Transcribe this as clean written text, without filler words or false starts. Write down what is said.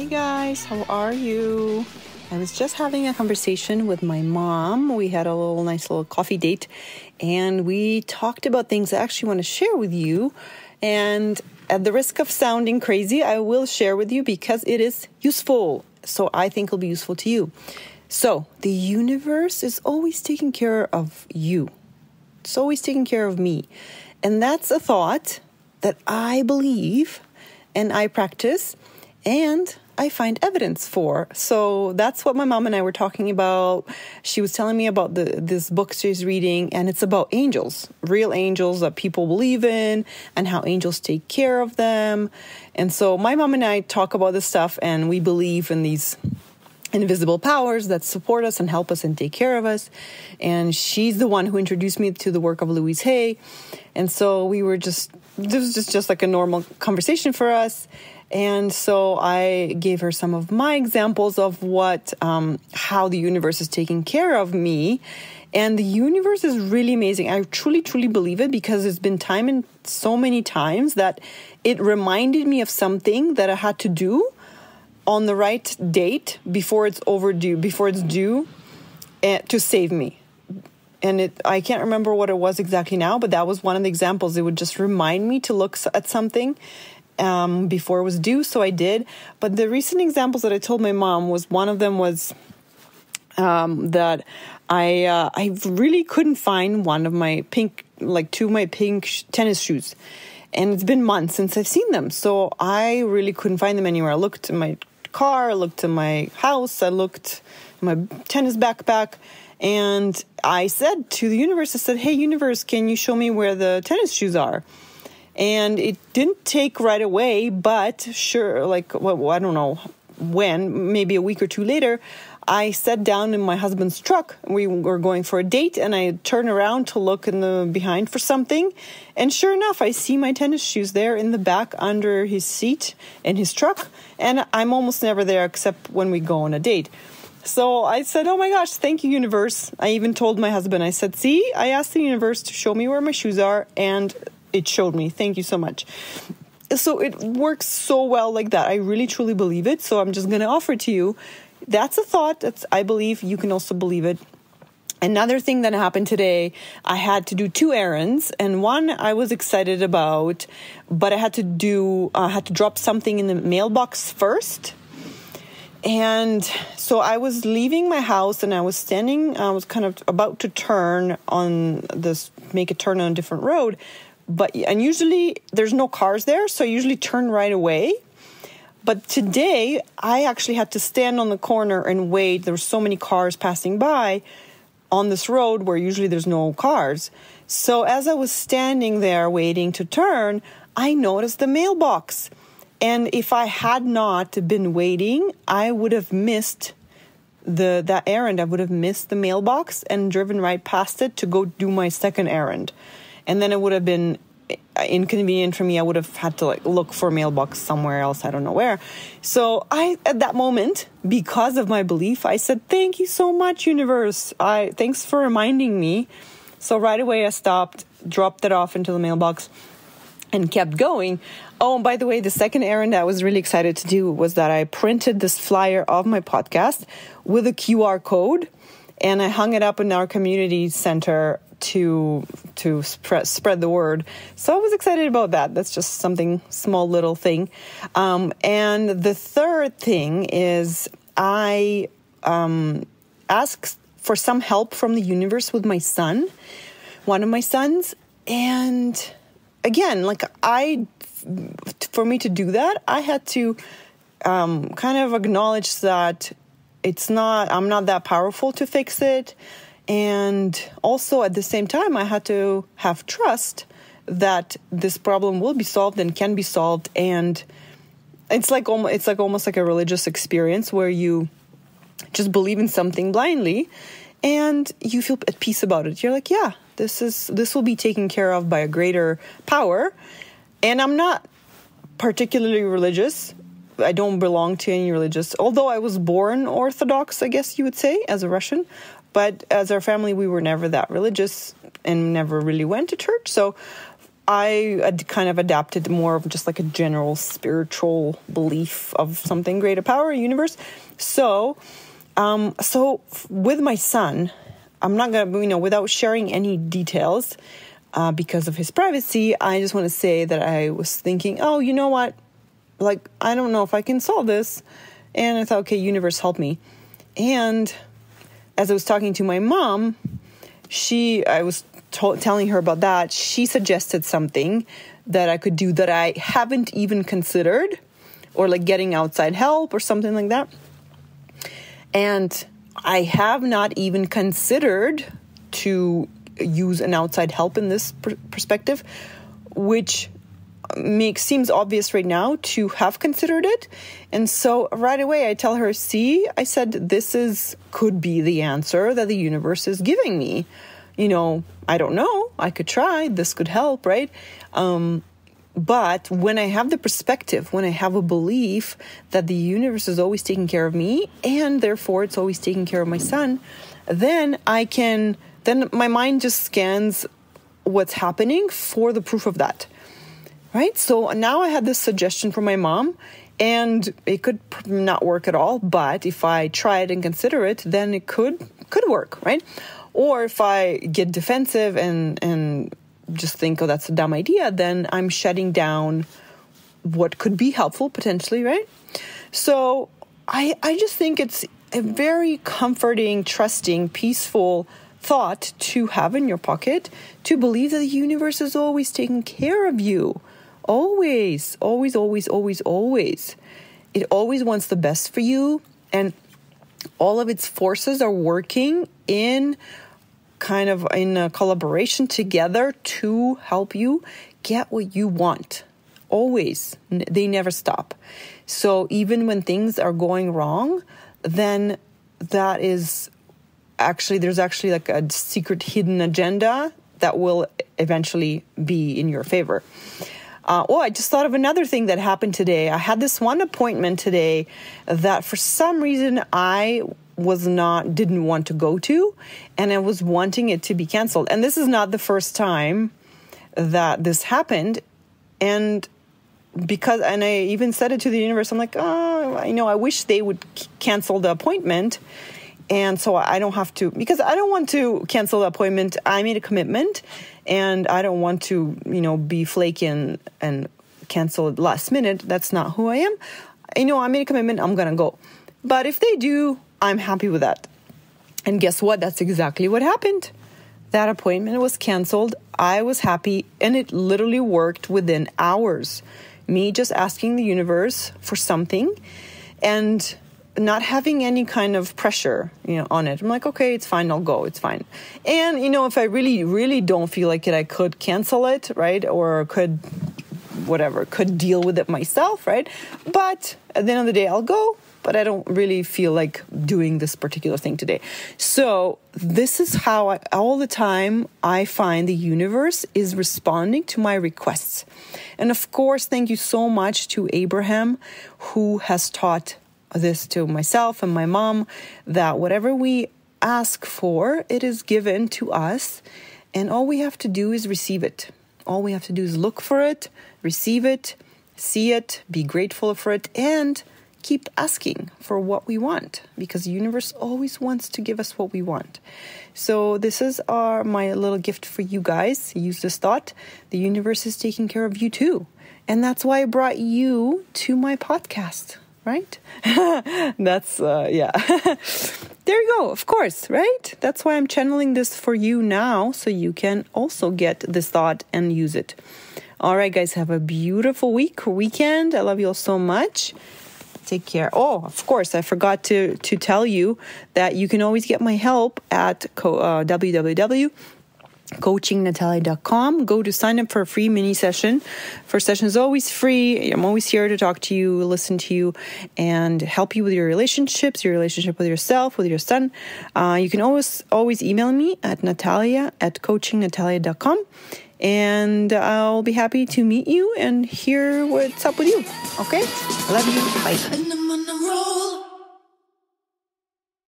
guys, how are you? I was just having a conversation with my mom. We had a nice little coffee date, and we talked about things I actually want to share with you. And at the risk of sounding crazy, I will share with you because it is useful. So I think it'll be useful to you. So the universe is always taking care of you. It's always taking care of me. And that's a thought that I believe and I practice and I find evidence for. So that's what my mom and I were talking about. She was telling me about this book she's reading, and it's about angels, real angels that people believe in, and how angels take care of them. And so my mom and I talk about this stuff, and we believe in these invisible powers that support us and help us and take care of us. And she's the one who introduced me to the work of Louise Hay. And so this was just like a normal conversation for us. And so I gave her some of my examples of how the universe is taking care of me. And the universe is really amazing. I truly, truly believe it because there's been time and so many times that it reminded me of something that I had to do on the right date before it's due to save me. And I can't remember what it was exactly now, but that was one of the examples. It would just remind me to look at something before it was due, so I did. But the recent examples that I told my mom one of them was that I really couldn't find one of my two of my pink tennis shoes. And it's been months since I've seen them, so I really couldn't find them anywhere. I looked in my car, I looked in my house, I looked in my tennis backpack, and I said to the universe, I said, "Hey, universe, can you show me where the tennis shoes are?" And it didn't take right away, but sure, I don't know when, maybe a week or two later, I sat down in my husband's truck. We were going for a date, and I turned around to look in the behind for something. And sure enough, I see my tennis shoes there in the back under his seat in his truck. And I'm almost never there except when we go on a date. So I said, "Oh my gosh, thank you, universe." I even told my husband, I said, "See, I asked the universe to show me where my shoes are, and it showed me. Thank you so much." So it works so well like that. I really, truly believe it. So I'm just going to offer it to you. That's a thought. I believe you can also believe it. Another thing that happened today, I had to do 2 errands, and one I was excited about, but I had to drop something in the mailbox first. And so I was leaving my house, and I was kind of about to make a turn on a different road. And usually there's no cars there, so I usually turn right away. But today, I actually had to stand on the corner and wait. There were so many cars passing by on this road where usually there's no cars. So as I was standing there waiting to turn, I noticed the mailbox. And if I had not been waiting, I would have missed that errand. I would have missed the mailbox and driven right past it to go do my second errand. And then it would have been inconvenient for me. I would have had to look for a mailbox somewhere else. I don't know where. So at that moment, because of my belief, I said, "Thank you so much, universe. Thanks for reminding me." So right away I stopped, dropped it off into the mailbox, and kept going. Oh, and by the way, the second errand I was really excited to do was that I printed this flyer of my podcast with a QR code, and I hung it up in our community center to spread the word. So I was excited about that. That's just something small little thing. And the third thing is I asked for some help from the universe with my son, one of my sons. And again, for me to do that, I had to kind of acknowledge that I'm not that powerful to fix it. And also at the same time, I had to have trust that this problem will be solved and can be solved. And it's almost like a religious experience where you just believe in something blindly and you feel at peace about it. You're like, yeah, this will be taken care of by a greater power. And I'm not particularly religious. I don't belong to any religious, although I was born Orthodox, I guess you would say, as a Russian. But as our family, we were never that religious and never really went to church. So I had kind of adapted more of just like a general spiritual belief of something greater power, universe. So with my son, I'm not going to, without sharing any details, because of his privacy, I just want to say that I was thinking, oh, you know what? Like, I don't know if I can solve this. And I thought, okay, universe, help me. And as I was talking to my mom, I was telling her about that. She suggested something that I could do that I haven't even considered, or like getting outside help or something like that. And I have not even considered to use an outside help in this perspective, which seems obvious right now to have considered it. And so right away I tell her, see, I said, this could be the answer that the universe is giving me. I don't know. I could try. This could help, right? But when I have the perspective, when I have a belief that the universe is always taking care of me, and therefore it's always taking care of my son, then my mind just scans what's happening for the proof of that, right? So now I had this suggestion from my mom, and it could not work at all. But if I try it and consider it, then it could work, right? Or if I get defensive and just think, oh, that's a dumb idea, then I'm shutting down what could be helpful potentially, right? So I just think it's a very comforting, trusting, peaceful thought to have in your pocket, to believe that the universe is always taking care of you. Always, always, always, always, always. It always wants the best for you, and all of its forces are working in a collaboration together to help you get what you want. Always. They never stop. So even when things are going wrong, then there's actually like a secret hidden agenda that will eventually be in your favor. I just thought of another thing that happened today. I had this one appointment today that for some reason I didn't want to go to, and I was wanting it to be canceled. And this is not the first time that this happened. And I even said it to the universe. I'm like, I wish they would cancel the appointment. And so I don't have to, because I don't want to cancel the appointment. I made a commitment, and I don't want to, be flaky and cancel it last minute. That's not who I am. I made a commitment. I'm going to go. But if they do, I'm happy with that. And guess what? That's exactly what happened. That appointment was canceled. I was happy, and it literally worked within hours. Me just asking the universe for something and not having any kind of pressure, on it. I'm like, okay, it's fine. I'll go. It's fine. And, if I really, really don't feel like it, I could cancel it, right? Or could deal with it myself, right? But at the end of the day, I'll go. But I don't really feel like doing this particular thing today. So this is how all the time I find the universe is responding to my requests. And of course, thank you so much to Abraham, who has taught this to myself and my mom, that whatever we ask for, it is given to us. And all we have to do is receive it. All we have to do is look for it, receive it, see it, be grateful for it, and keep asking for what we want, because the universe always wants to give us what we want. So this is my little gift for you guys. Use this thought. The universe is taking care of you too. And that's why I brought you to my podcast, right? That's, yeah. There you go. Of course, right? That's why I'm channeling this for you now, so you can also get this thought and use it. All right, guys, have a beautiful weekend. I love you all so much. Take care. Oh, of course, I forgot to tell you that you can always get my help at www.coachingnatalia.com. Go to sign up for a free mini session. First session is always free. I'm always here to talk to you, listen to you, and help you with your relationships, your relationship with yourself, with your son. You can always email me at natalia@coachingnatalia.com. And I'll be happy to meet you and hear what's up with you. Okay? I love you. Bye.